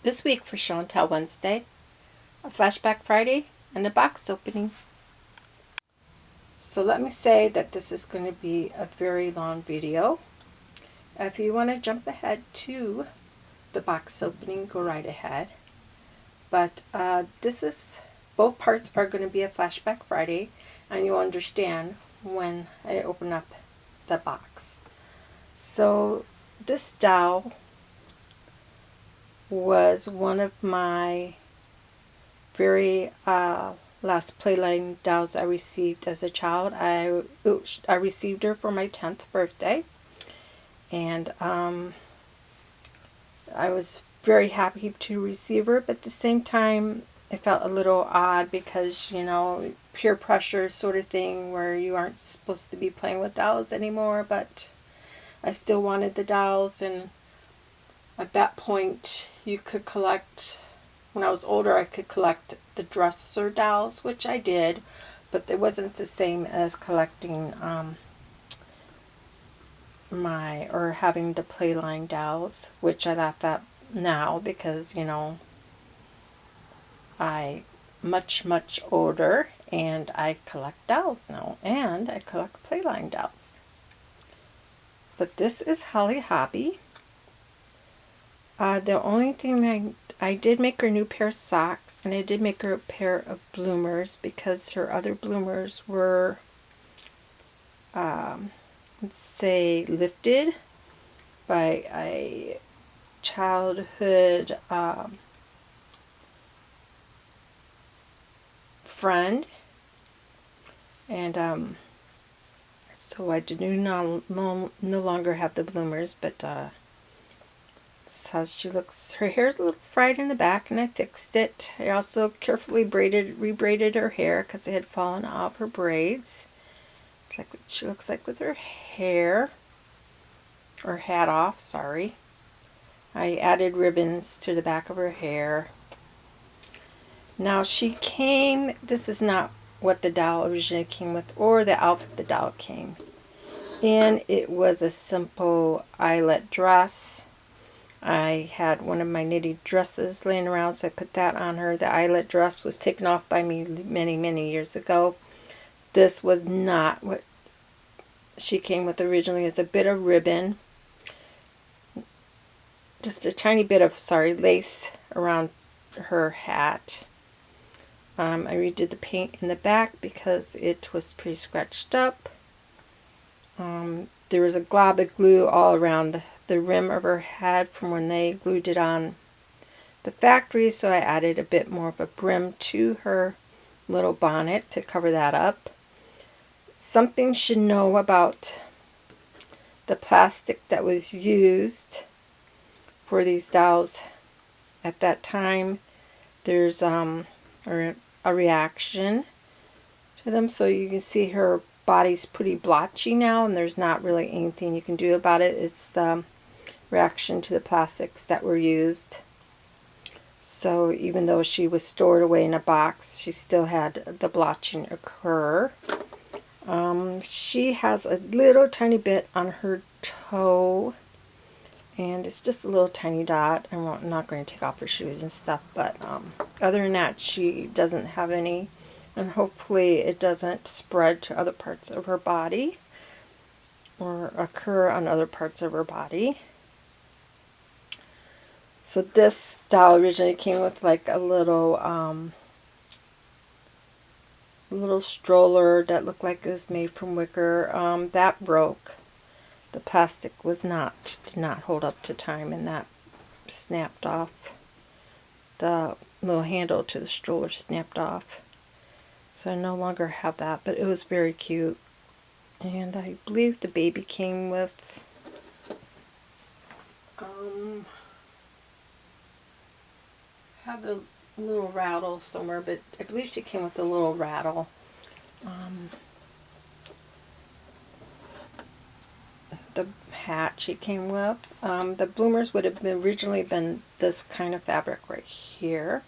This week for Show and Tell Wednesday, a Flashback Friday, and a box opening. So let me say that this is going to be a very long video. If you want to jump ahead to the box opening, go right ahead. But both parts are going to be a Flashback Friday, and you'll understand when I open up the box. So this doll was one of my very last Playline dolls I received as a child. I received her for my 10th birthday, and I was very happy to receive her, but at the same time it felt a little odd because, you know, peer pressure sort of thing where you aren't supposed to be playing with dolls anymore, but I still wanted the dolls. And at that point you could collect, when I was older I could collect the dresser dolls, which I did, but it wasn't the same as collecting having the Playline dolls, which I laugh at now because, you know, I much older and I collect dolls now, and I collect Playline dolls. But this is Holly Hobbie. The only thing I did make her a new pair of socks, and I did make her a pair of bloomers because her other bloomers were, let's say, lifted by a childhood friend, and so I no longer have the bloomers, but that's how she looks. Her hair's a little fried in the back, and I fixed it. I also carefully rebraided her hair because it had fallen off her braids. It's like what she looks like with her hair, or hat off, sorry. I added ribbons to the back of her hair. Now this is not what the doll originally came with, or the outfit the doll came in. It was a simple eyelet dress. I had one of my knitted dresses laying around, so I put that on her. The eyelet dress was taken off by me many years ago. This was not what she came with originally. It's a bit of ribbon, just a tiny bit of, lace around her hat. I redid the paint in the back because it was pretty scratched up. There was a glob of glue all around the rim of her head from when they glued it on the factory, so I added a bit more of a brim to her little bonnet to cover that up. Something you should know about the plastic that was used for these dolls at that time. There's a reaction to them, so you can see her body's pretty blotchy now, and there's not really anything you can do about it. It's the reaction to the plastics that were used. So even though she was stored away in a box, she still had the blotching occur. She has a little tiny bit on her toe, and it's just a little tiny dot. I'm not going to take off her shoes and stuff, but other than that, she doesn't have any, and hopefully it doesn't spread to other parts of her body or occur on other parts of her body. So this doll originally came with like a little stroller that looked like it was made from wicker. That broke. The plastic did not hold up to time, and that snapped off. The little handle to the stroller snapped off. So I no longer have that, but it was very cute. And I believe the baby came with have the little rattle somewhere, but I believe she came with a little rattle. The hat she came with. The bloomers would have originally been this kind of fabric right here.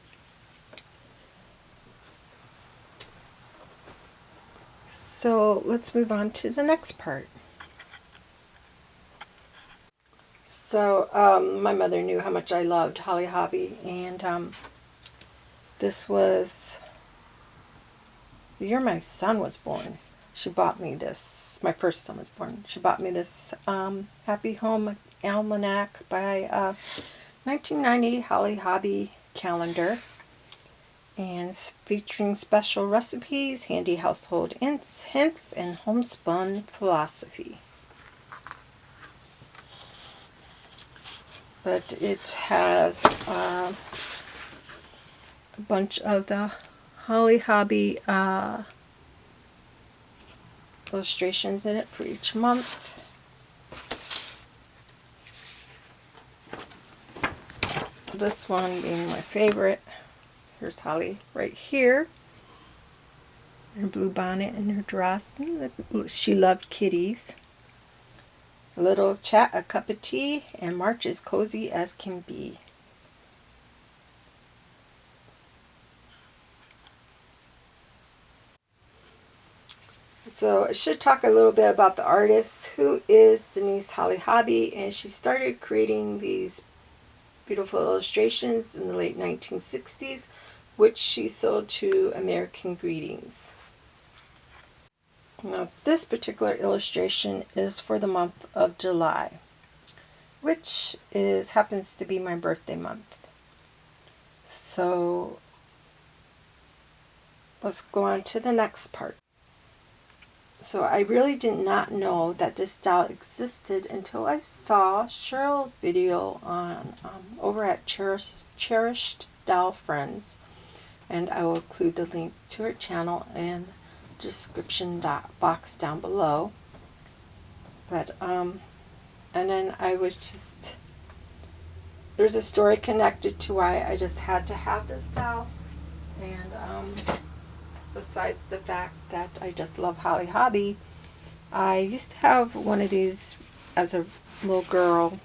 So let's move on to the next part. So, my mother knew how much I loved Holly Hobbie, and this was the year my son was born. She bought me this. My first son was born. She bought me this Happy Home Almanac by 1990 Holly Hobbie calendar, and it's featuring special recipes, handy household hints, and homespun philosophy. But it has a bunch of the Holly Hobbie illustrations in it for each month. This one being my favorite. Here's Holly right here. Her blue bonnet and her dress. She loved kitties. A little chat, a cup of tea, and March as cozy as can be. So I should talk a little bit about the artist, who is Denise Holly Hobbie, and she started creating these beautiful illustrations in the late 1960s, which she sold to American Greetings. Now, this particular illustration is for the month of July, which happens to be my birthday month. So let's go on to the next part. So I really did not know that this doll existed until I saw Cheryl's video on over at CherishedDollFriends, and I will include the link to her channel in the description box down below. But and then I was just, there's a story connected to why I just had to have this doll, and besides the fact that I just love Holly Hobbie, I used to have one of these as a little girl,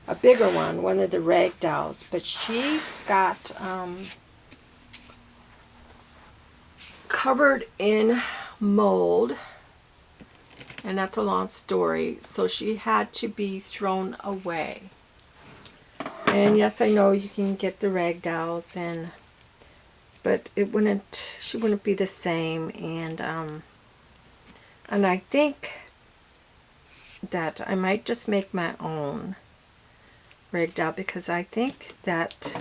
a bigger one of the rag dolls, but she got covered in mold, and that's a long story, so she had to be thrown away. And yes, I know you can get the rag dolls, but she wouldn't be the same, and I think that I might just make my own rag doll, because I think that,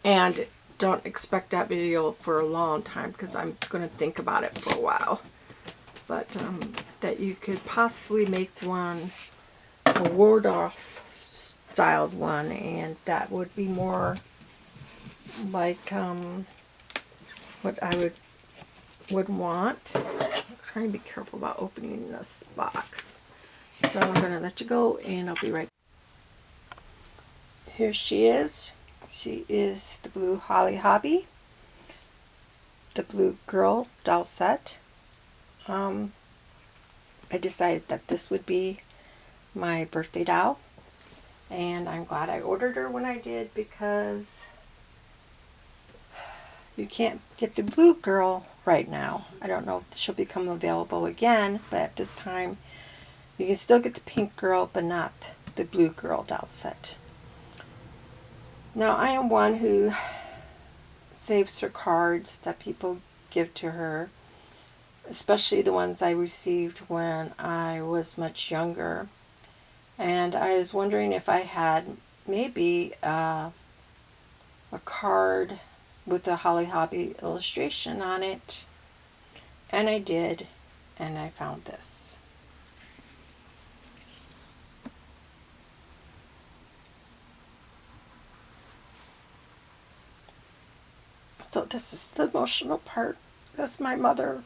and don't expect that video for a long time because I'm going to think about it for a while, but that you could possibly make one, a ward-off styled one, and that would be more like what I would want. I'm trying to be careful about opening this box. So I'm going to let you go, and I'll be right back. Here she is. She is the blue Holly Hobbie, the blue girl doll set. I decided that this would be my birthday doll, and I'm glad I ordered her when I did, because you can't get the blue girl right now. I don't know if she'll become available again, but at this time you can still get the pink girl, but not the blue girl doll set. Now, I am one who saves her cards that people give to her, especially the ones I received when I was much younger. And I was wondering if I had maybe a card with a Holly Hobbie illustration on it, and I did, and I found this. So this is the emotional part. That's my mother.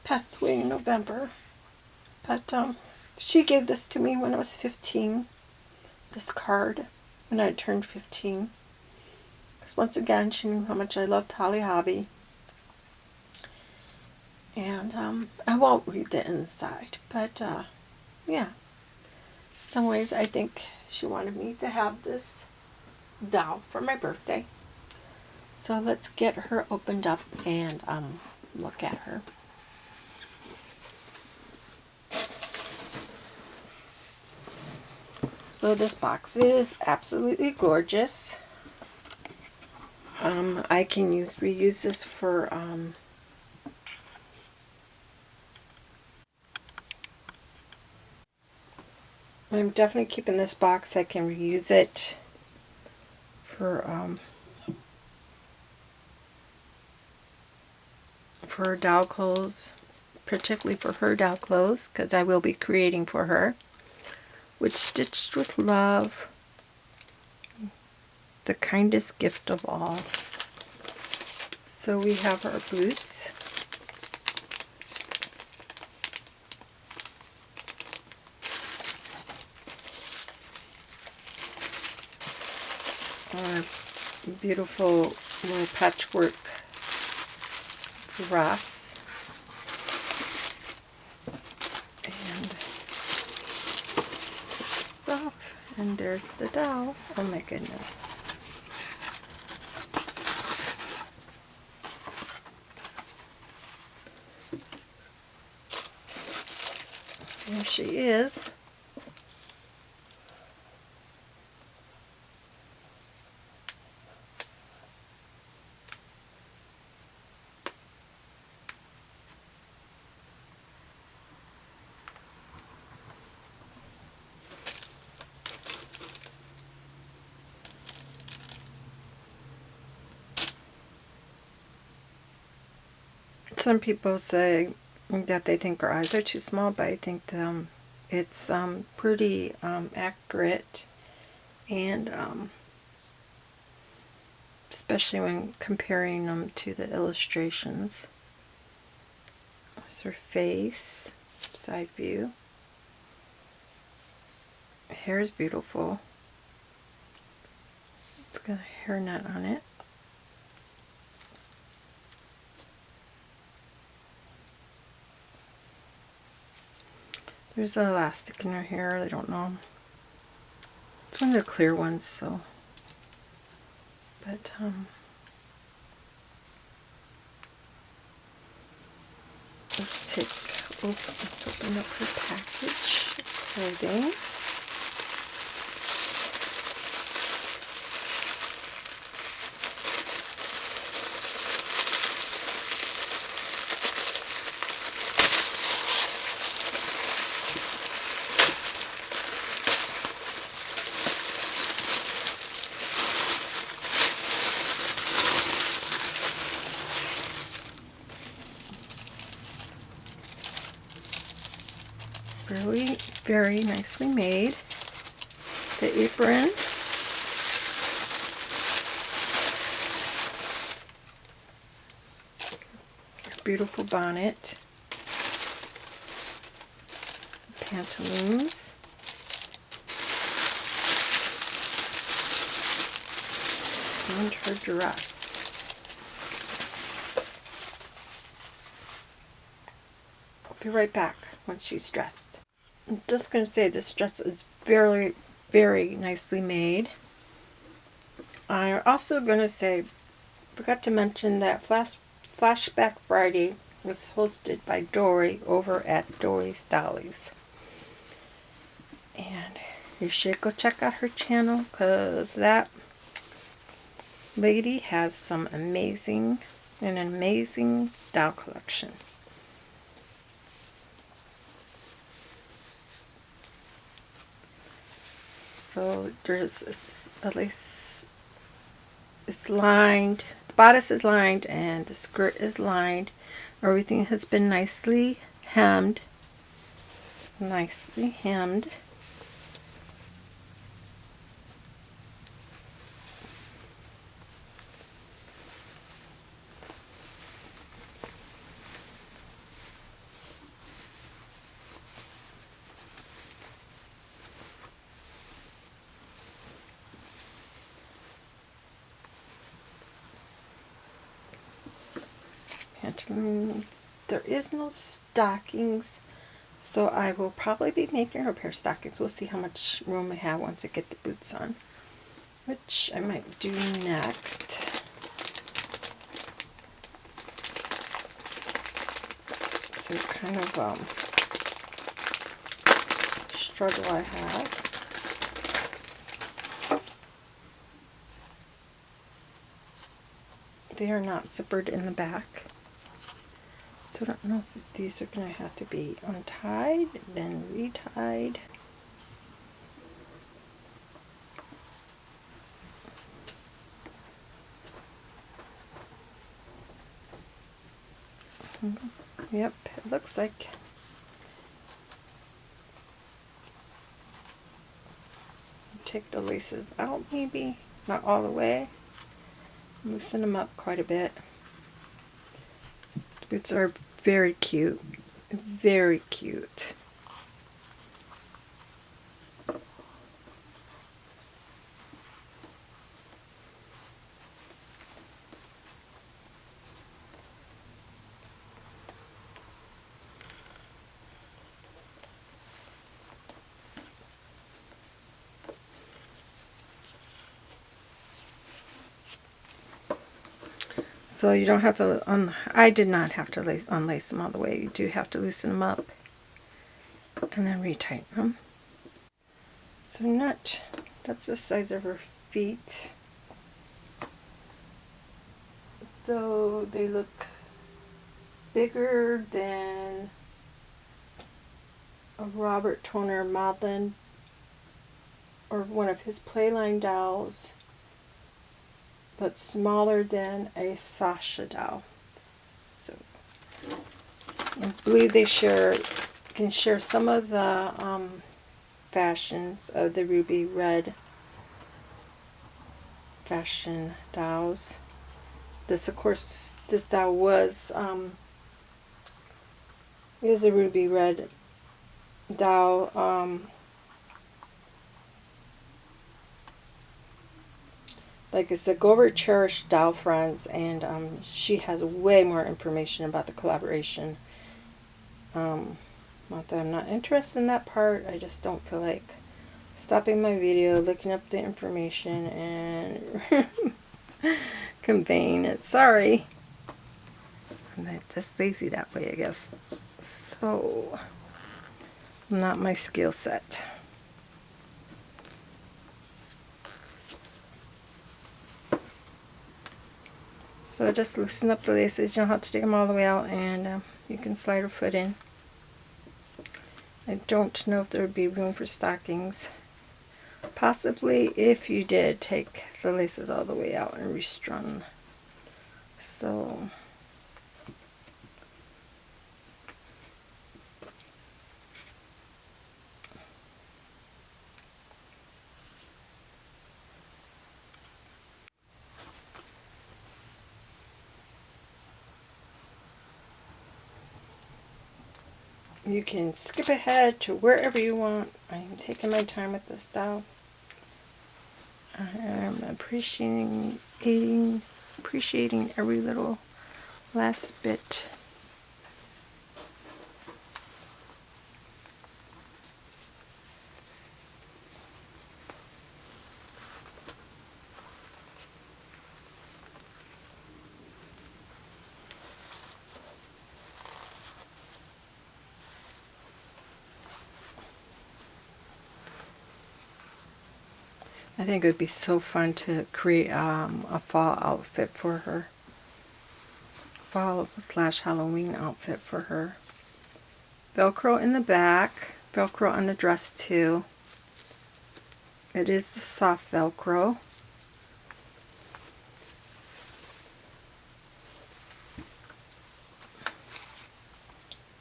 Passed away in November, but she gave this to me when I was 15, this card, when I turned 15. Because once again, she knew how much I loved Holly Hobbie. And I won't read the inside, but yeah. Some ways I think she wanted me to have this doll for my birthday. So let's get her opened up and look at her. So this box is absolutely gorgeous. I can reuse this for I'm definitely keeping this box. I can reuse it for doll clothes, particularly for her doll clothes, because I will be creating for her. With Stitched with Love, the kindest gift of all. So we have our boots. Our beautiful little patchwork dress. And stuff. And there's the doll. Oh my goodness. There she is. Some people say that they think her eyes are too small, but I think it's pretty accurate, and especially when comparing them to the illustrations. There's her face, side view. Hair is beautiful. It's got a hairnet on it. There's an elastic in her hair. I don't know. It's one of the clear ones, so. But let's open up her package of clothing. Very, very nicely made. The apron. Beautiful bonnet. Pantaloons. And her dress. I'll be right back once she's dressed. I'm just going to say this dress is very, very nicely made. I'm also going to say, forgot to mention that Flashback Friday was hosted by Dorie over at DoriesDollies. And you should go check out her channel, because that lady has an amazing doll collection. So at least it's lined, the bodice is lined and the skirt is lined. Everything has been nicely hemmed. Pantaloons. There is no stockings, so I will probably be making her a pair of stockings. We'll see how much room I have once I get the boots on, which I might do next. So kind of struggle I have. they are not zippered in the back. So I don't know if these are going to have to be untied and then retied. Yep, it looks like. Take the laces out, maybe not all the way. Loosen them up quite a bit. The boots are very cute, very cute. So you don't have to, I did not have to unlace them all the way. You do have to loosen them up and then retighten them. So nut, that's the size of her feet. So they look bigger than a Robert Toner Maudlin or one of his Playline dolls, but smaller than a Sasha doll. So I believe they can share some of the fashions of the ruby red fashion dolls. This, of course, this doll was is a ruby red doll. Like I said, go over to CherishedDollFriends, and she has way more information about the collaboration. Not that I'm not interested in that part, I just don't feel like stopping my video, looking up the information, and conveying it. Sorry. I'm just lazy that way, I guess. So, not my skill set. So just loosen up the laces. You don't have to take them all the way out, and you can slide her foot in. I don't know if there would be room for stockings. Possibly if you did take the laces all the way out and restrung. So you can skip ahead to wherever you want. I'm taking my time with this doll. I'm appreciating every little last bit. I think it would be so fun to create a fall outfit for her. Fall / Halloween outfit for her. Velcro in the back. Velcro on the dress too. It is the soft Velcro.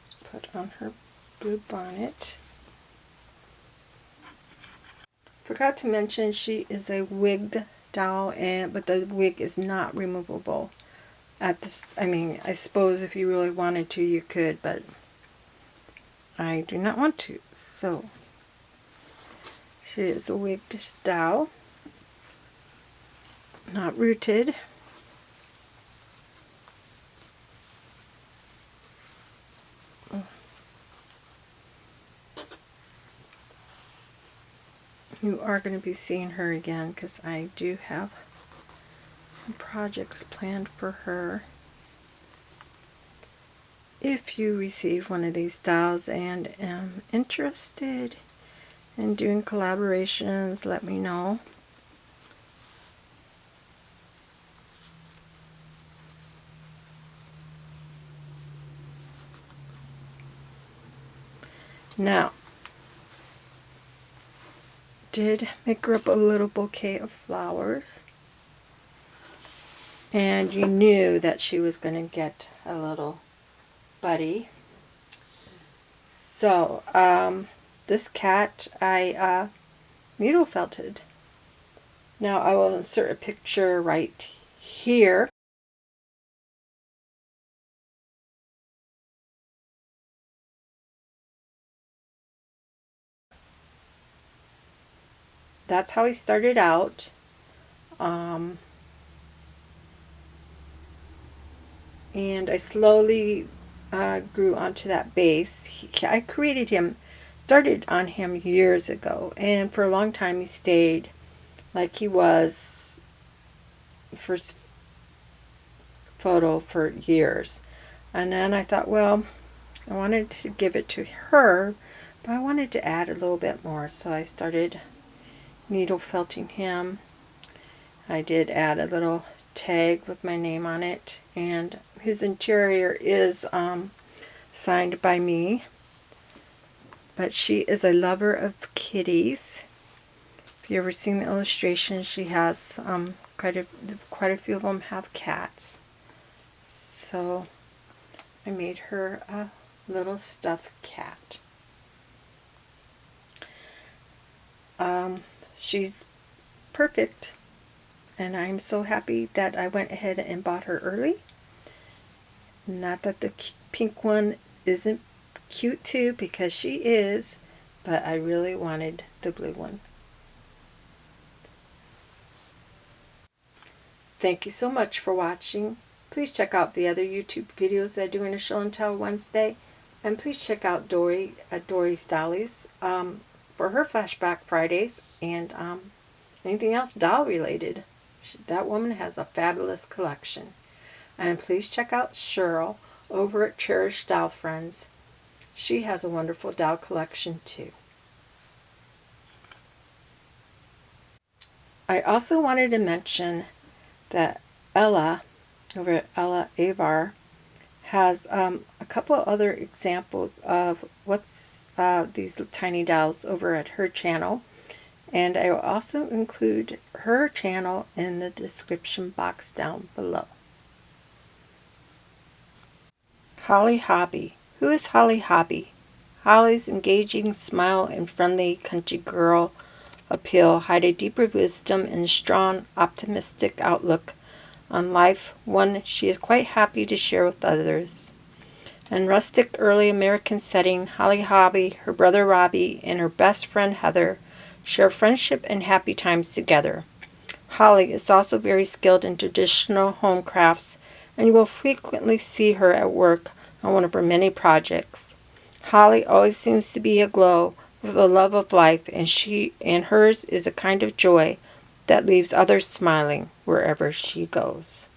Let's put on her blue bonnet. Forgot to mention she is a wigged doll, but the wig is not removable. At this, I mean, I suppose if you really wanted to, you could, but I do not want to. So she is a wigged doll, not rooted. You are going to be seeing her again because I do have some projects planned for her. If you receive one of these dolls and am interested in doing collaborations, let me know. Now, did make her up a little bouquet of flowers. And you knew that she was going to get a little buddy. So, this cat I needle felted. Now I will insert a picture right here. That's how he started out. And I slowly grew onto that base. I created him, started on him years ago, and for a long time he stayed like he was first photo for years. And then I thought, well, I wanted to give it to her, but I wanted to add a little bit more, so I started needle felting him. I did add a little tag with my name on it, and his interior is signed by me. But she is a lover of kitties. If you ever seen the illustrations, she has quite a few of them have cats. So I made her a little stuffed cat. She's perfect, and I'm so happy that I went ahead and bought her early. Not that the pink one isn't cute too, because she is, but I really wanted the blue one. Thank you so much for watching. Please check out the other YouTube videos that I do in a show and tell Wednesday, and please check out Dorie at DoriesDollies for her Flashback Fridays and anything else doll related. That woman has a fabulous collection. And please check out Cheryl over at CherishedDollFriends. She has a wonderful doll collection too. I also wanted to mention that Ella over at theelaavar has a couple other examples of what's these tiny dolls over at her channel, and I will also include her channel in the description box down below. Holly Hobbie. Who is Holly Hobbie? Holly's engaging smile and friendly country girl appeal hide a deeper wisdom and strong, optimistic outlook on life, one she is quite happy to share with others. In rustic early American setting, Holly Hobbie, her brother Robbie, and her best friend Heather share friendship and happy times together. Holly is also very skilled in traditional home crafts, and you will frequently see her at work on one of her many projects. Holly always seems to be aglow with a love of life, and hers is a kind of joy that leaves others smiling wherever she goes.